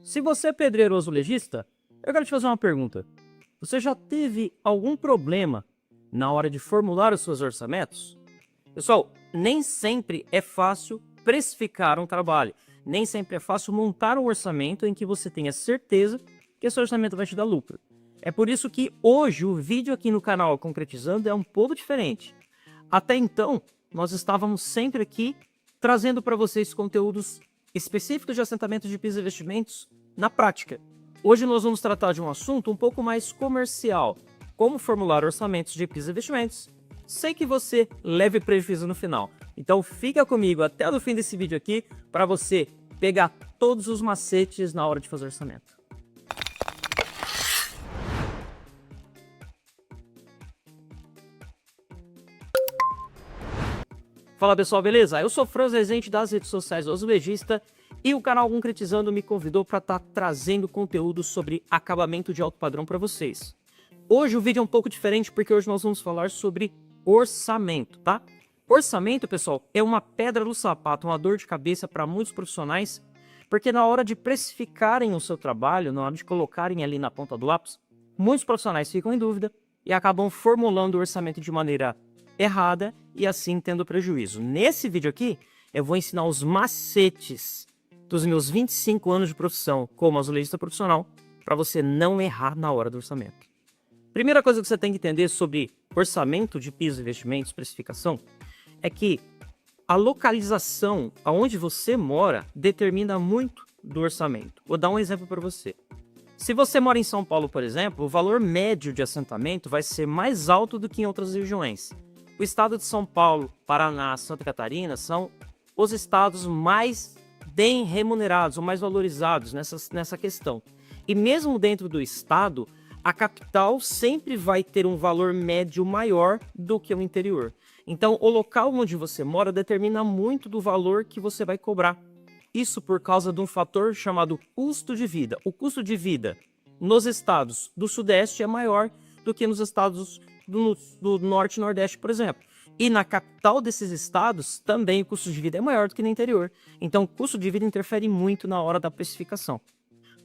Se você é pedreiro ou azulejista, eu quero te fazer uma pergunta. Você já teve algum problema na hora de formular os seus orçamentos? Pessoal, nem sempre é fácil precificar um trabalho. Nem sempre é fácil montar um orçamento em que você tenha certeza que esse orçamento vai te dar lucro. É por isso que hoje o vídeo aqui no canal Concretizando é um pouco diferente. Até então, nós estávamos sempre aqui trazendo para vocês conteúdos específicos de assentamento de pisos e revestimentos na prática. Hoje nós vamos tratar de um assunto um pouco mais comercial, como formular orçamentos de pisos e revestimentos, sem que você leve prejuízo no final. Então fica comigo até o fim desse vídeo aqui para você pegar todos os macetes na hora de fazer orçamento. Fala pessoal, beleza? Eu sou Franz Rezende das redes sociais do Azulejista e o canal Concretizando me convidou para estar trazendo conteúdo sobre acabamento de alto padrão para vocês. Hoje o vídeo é um pouco diferente porque hoje nós vamos falar sobre orçamento, tá? Orçamento, pessoal, é uma pedra no sapato, uma dor de cabeça para muitos profissionais, porque na hora de precificarem o seu trabalho, na hora de colocarem ali na ponta do lápis, muitos profissionais ficam em dúvida e acabam formulando o orçamento de maneira errada e assim tendo prejuízo. Nesse vídeo aqui, eu vou ensinar os macetes dos meus 25 anos de profissão como azulejista profissional para você não errar na hora do orçamento. Primeira coisa que você tem que entender sobre orçamento de pisos e revestimentos, precificação, é que a localização aonde você mora determina muito do orçamento. Vou dar um exemplo para você. Se você mora em São Paulo, por exemplo, o valor médio de assentamento vai ser mais alto do que em outras regiões. O estado de São Paulo, Paraná, Santa Catarina são os estados mais bem remunerados ou mais valorizados nessa questão. E mesmo dentro do estado, a capital sempre vai ter um valor médio maior do que o interior. Então, o local onde você mora determina muito do valor que você vai cobrar. Isso por causa de um fator chamado custo de vida. O custo de vida nos estados do Sudeste é maior do que nos estados do Norte e Nordeste, por exemplo. E na capital desses estados também o custo de vida é maior do que no interior. Então o custo de vida interfere muito na hora da precificação.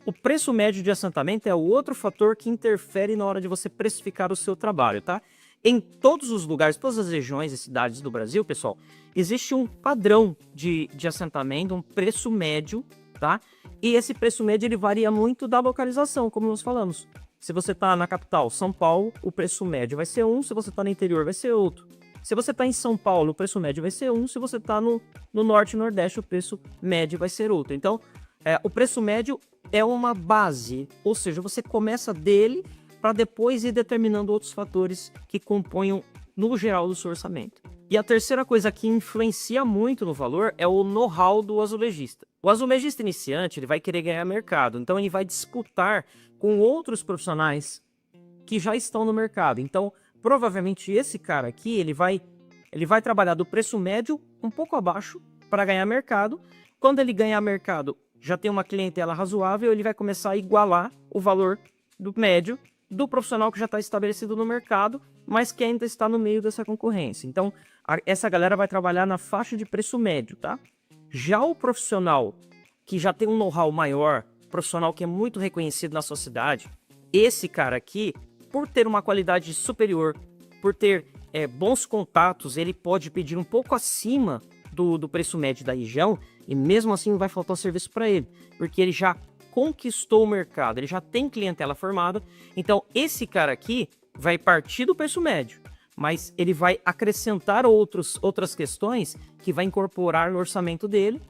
O preço médio de assentamento é o outro fator que interfere na hora de você precificar o seu trabalho, tá? Em todos os lugares, todas as regiões e cidades do Brasil, pessoal, existe um padrão de assentamento, um preço médio, tá? E esse preço médio ele varia muito da localização, como nós falamos. Se você está na capital, São Paulo, o preço médio vai ser um, se você está no interior vai ser outro. Se você está em São Paulo, o preço médio vai ser um, se você está no Norte e Nordeste, o preço médio vai ser outro. Então, o preço médio é uma base, ou seja, você começa dele para depois ir determinando outros fatores que componham no geral do seu orçamento. E a terceira coisa que influencia muito no valor é o know-how do azulejista. O azulejista iniciante ele vai querer ganhar mercado, então ele vai disputar com outros profissionais que já estão no mercado. Então, provavelmente esse cara aqui ele vai trabalhar do preço médio um pouco abaixo para ganhar mercado. Quando ele ganhar mercado, já tem uma clientela razoável, ele vai começar a igualar o valor do médio do profissional que já está estabelecido no mercado, mas que ainda está no meio dessa concorrência. Então, essa galera vai trabalhar na faixa de preço médio, tá? Já o profissional que já tem um know-how maior, profissional que é muito reconhecido na sociedade, esse cara aqui, por ter uma qualidade superior, por ter bons contatos, ele pode pedir um pouco acima do preço médio da região e mesmo assim não vai faltar o serviço para ele, porque ele já conquistou o mercado, ele já tem clientela formada. Então esse cara aqui vai partir do preço médio, mas ele vai acrescentar outras questões que vai incorporar no orçamento dele.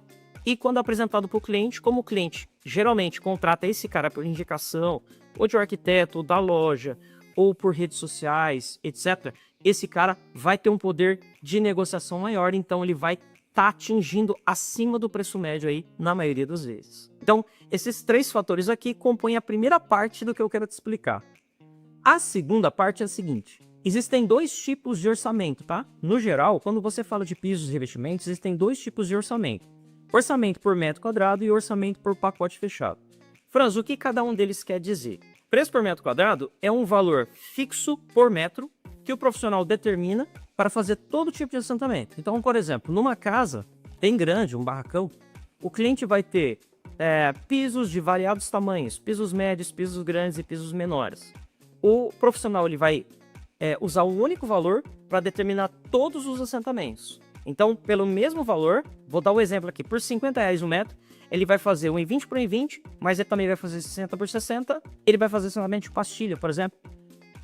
E quando apresentado para o cliente, como o cliente geralmente contrata esse cara por indicação, ou de um arquiteto, ou da loja, ou por redes sociais, etc., esse cara vai ter um poder de negociação maior, então ele vai estar atingindo acima do preço médio aí na maioria das vezes. Então, esses três fatores aqui compõem a primeira parte do que eu quero te explicar. A segunda parte é a seguinte: existem dois tipos de orçamento, tá? No geral, quando você fala de pisos e revestimentos, existem dois tipos de orçamento. Orçamento por metro quadrado e orçamento por pacote fechado. Franz, o que cada um deles quer dizer? Preço por metro quadrado é um valor fixo por metro que o profissional determina para fazer todo tipo de assentamento. Então, por exemplo, numa casa bem grande, um barracão, o cliente vai ter pisos de variados tamanhos, pisos médios, pisos grandes e pisos menores. O profissional ele vai usar um único valor para determinar todos os assentamentos. Então, pelo mesmo valor, vou dar um exemplo aqui, por R$50 um metro, ele vai fazer um 1,20 por 1,20, mas ele também vai fazer 60 por 60, ele vai fazer somente pastilha, por exemplo,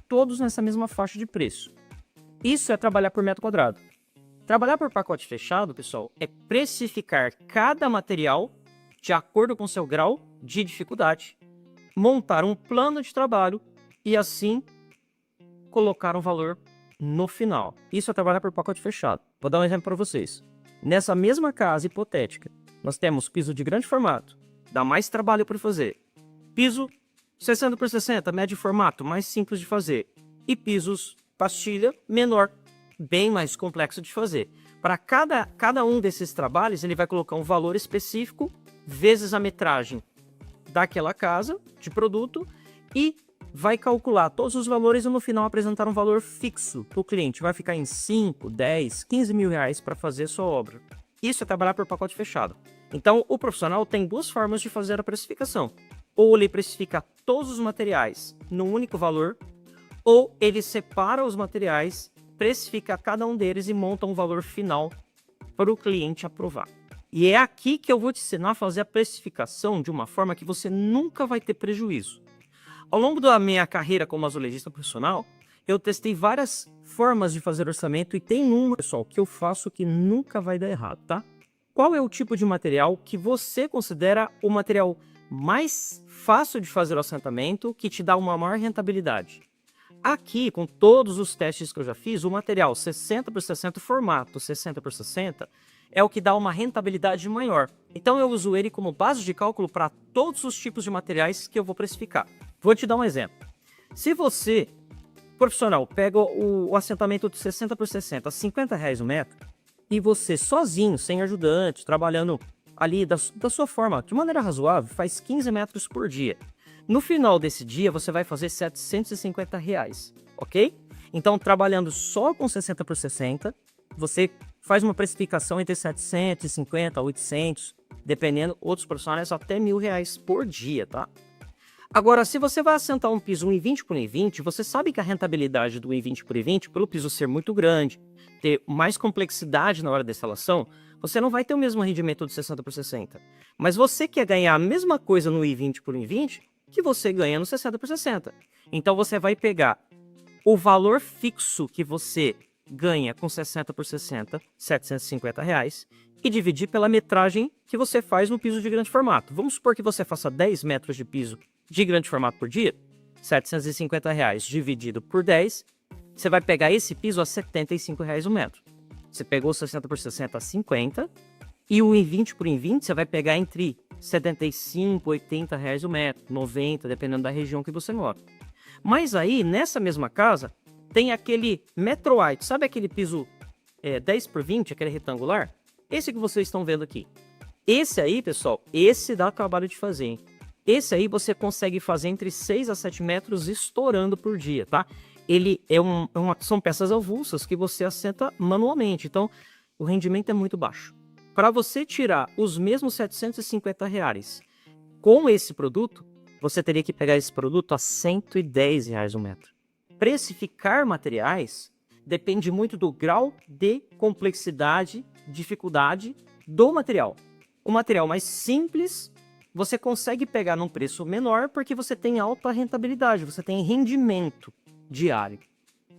todos nessa mesma faixa de preço. Isso é trabalhar por metro quadrado. Trabalhar por pacote fechado, pessoal, é precificar cada material de acordo com seu grau de dificuldade, montar um plano de trabalho e assim colocar um valor no final. Isso é trabalhar por pacote fechado. Vou dar um exemplo para vocês. Nessa mesma casa hipotética, nós temos piso de grande formato, dá mais trabalho para fazer. Piso 60 por 60, médio formato, mais simples de fazer. E pisos pastilha, menor, bem mais complexo de fazer. Para cada um desses trabalhos, ele vai colocar um valor específico, vezes a metragem daquela casa de produto e vai calcular todos os valores e no final apresentar um valor fixo para o cliente. Vai ficar em 5, 10, 15 mil reais para fazer a sua obra. Isso é trabalhar por pacote fechado. Então, o profissional tem duas formas de fazer a precificação. Ou ele precifica todos os materiais num único valor, ou ele separa os materiais, precifica cada um deles e monta um valor final para o cliente aprovar. E é aqui que eu vou te ensinar a fazer a precificação de uma forma que você nunca vai ter prejuízo. Ao longo da minha carreira como azulejista profissional, eu testei várias formas de fazer orçamento e tem uma, pessoal, que eu faço que nunca vai dar errado, tá? Qual é o tipo de material que você considera o material mais fácil de fazer o assentamento, que te dá uma maior rentabilidade? Aqui, com todos os testes que eu já fiz, o material 60 por 60, formato 60 por 60, é o que dá uma rentabilidade maior. Então eu uso ele como base de cálculo para todos os tipos de materiais que eu vou precificar. Vou te dar um exemplo. Se você, profissional, pega o assentamento de 60 por 60 a R$50 o metro, e você sozinho, sem ajudante, trabalhando ali da sua forma, de maneira razoável, faz 15 metros por dia. No final desse dia, você vai fazer R$750, ok? Então, trabalhando só com 60 por 60, você faz uma precificação entre 750 a 800, dependendo, outros profissionais até R$1.000 por dia, tá? Agora, se você vai assentar um piso 1,20 por 1,20, você sabe que a rentabilidade do 1,20 por 1,20, pelo piso ser muito grande, ter mais complexidade na hora da instalação, você não vai ter o mesmo rendimento de 60 por 60. Mas você quer ganhar a mesma coisa no 1,20 por 1,20 que você ganha no 60 por 60. Então você vai pegar o valor fixo que você ganha com 60 por 60, R$750, e dividir pela metragem que você faz no piso de grande formato. Vamos supor que você faça 10 metros de piso de grande formato por dia, R$750 dividido por 10, você vai pegar esse piso a R$75 o metro. Você pegou 60 por 60 a 50, e o 1,20 por 1,20 você vai pegar entre 75, R$80 o metro, 90, dependendo da região que você mora. Mas aí, nessa mesma casa, tem aquele metro white, sabe aquele piso 10 por 20, aquele retangular? Esse que vocês estão vendo aqui. Esse aí, pessoal, esse dá trabalho de fazer, hein? Esse aí você consegue fazer entre 6 a 7 metros estourando por dia, tá? Ele são peças avulsas que você assenta manualmente, então o rendimento é muito baixo. Para você tirar os mesmos R$750 com esse produto, você teria que pegar esse produto a R$110 o metro. Precificar materiais depende muito do grau de complexidade, dificuldade do material. O material mais simples você consegue pegar num preço menor porque você tem alta rentabilidade, você tem rendimento diário.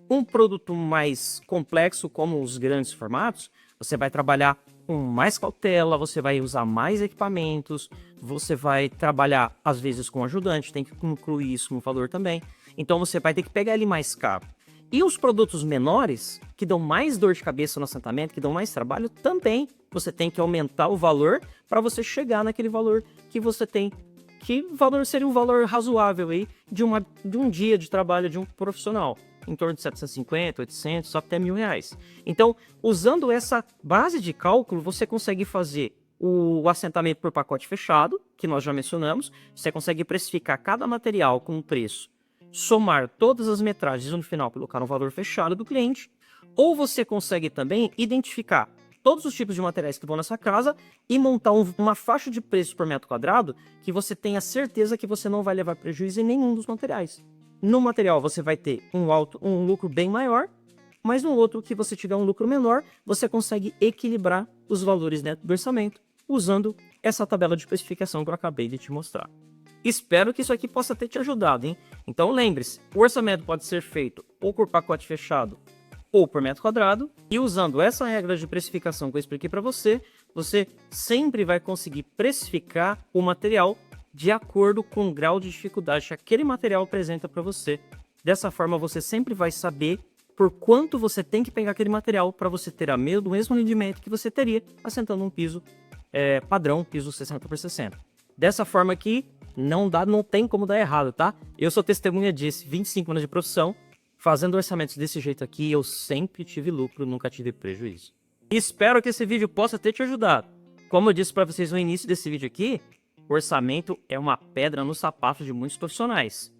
Um produto mais complexo, como os grandes formatos, você vai trabalhar com mais cautela, você vai usar mais equipamentos, você vai trabalhar às vezes com ajudante, tem que incluir isso no valor também. Então você vai ter que pegar ele mais caro. E os produtos menores, que dão mais dor de cabeça no assentamento, que dão mais trabalho, também você tem que aumentar o valor para você chegar naquele valor que você tem. Que valor seria um valor razoável aí de um dia de trabalho de um profissional. Em torno de 750, 800, até R$1.000. Então, usando essa base de cálculo, você consegue fazer o assentamento por pacote fechado, que nós já mencionamos. Você consegue precificar cada material com um preço, somar todas as metragens e no final colocar um valor fechado do cliente. Ou você consegue também identificar todos os tipos de materiais que vão nessa casa e montar uma faixa de preço por metro quadrado que você tenha certeza que você não vai levar prejuízo em nenhum dos materiais. No material você vai ter um lucro bem maior, mas no outro que você tiver um lucro menor, você consegue equilibrar os valores neto do orçamento usando essa tabela de precificação que eu acabei de te mostrar. Espero que isso aqui possa ter te ajudado, hein? Então lembre-se, o orçamento pode ser feito ou por pacote fechado ou por metro quadrado, e usando essa regra de precificação que eu expliquei para você, você sempre vai conseguir precificar o material de acordo com o grau de dificuldade que aquele material apresenta para você. Dessa forma você sempre vai saber por quanto você tem que pegar aquele material para você ter o mesmo rendimento que você teria assentando um piso padrão, piso 60 por 60. Dessa forma aqui, não tem como dar errado, tá? Eu sou testemunha disso, 25 anos de profissão, fazendo orçamentos desse jeito aqui, eu sempre tive lucro, nunca tive prejuízo. Espero que esse vídeo possa ter te ajudado. Como eu disse para vocês no início desse vídeo aqui, orçamento é uma pedra no sapato de muitos profissionais.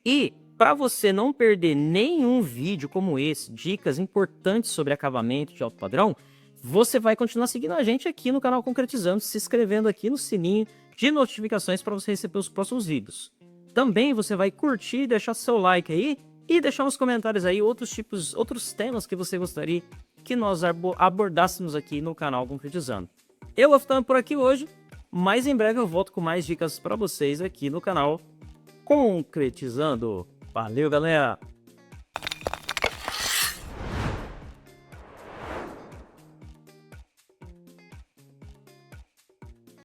E para você não perder nenhum vídeo como esse, dicas importantes sobre acabamento de alto padrão, você vai continuar seguindo a gente aqui no canal Concretizando, se inscrevendo aqui no sininho de notificações para você receber os próximos vídeos. Também você vai curtir, deixar seu like aí e deixar nos comentários aí outros temas que você gostaria que nós abordássemos aqui no canal Concretizando. Eu vou ficando por aqui hoje, mas em breve eu volto com mais dicas para vocês aqui no canal Concretizando. Valeu, galera!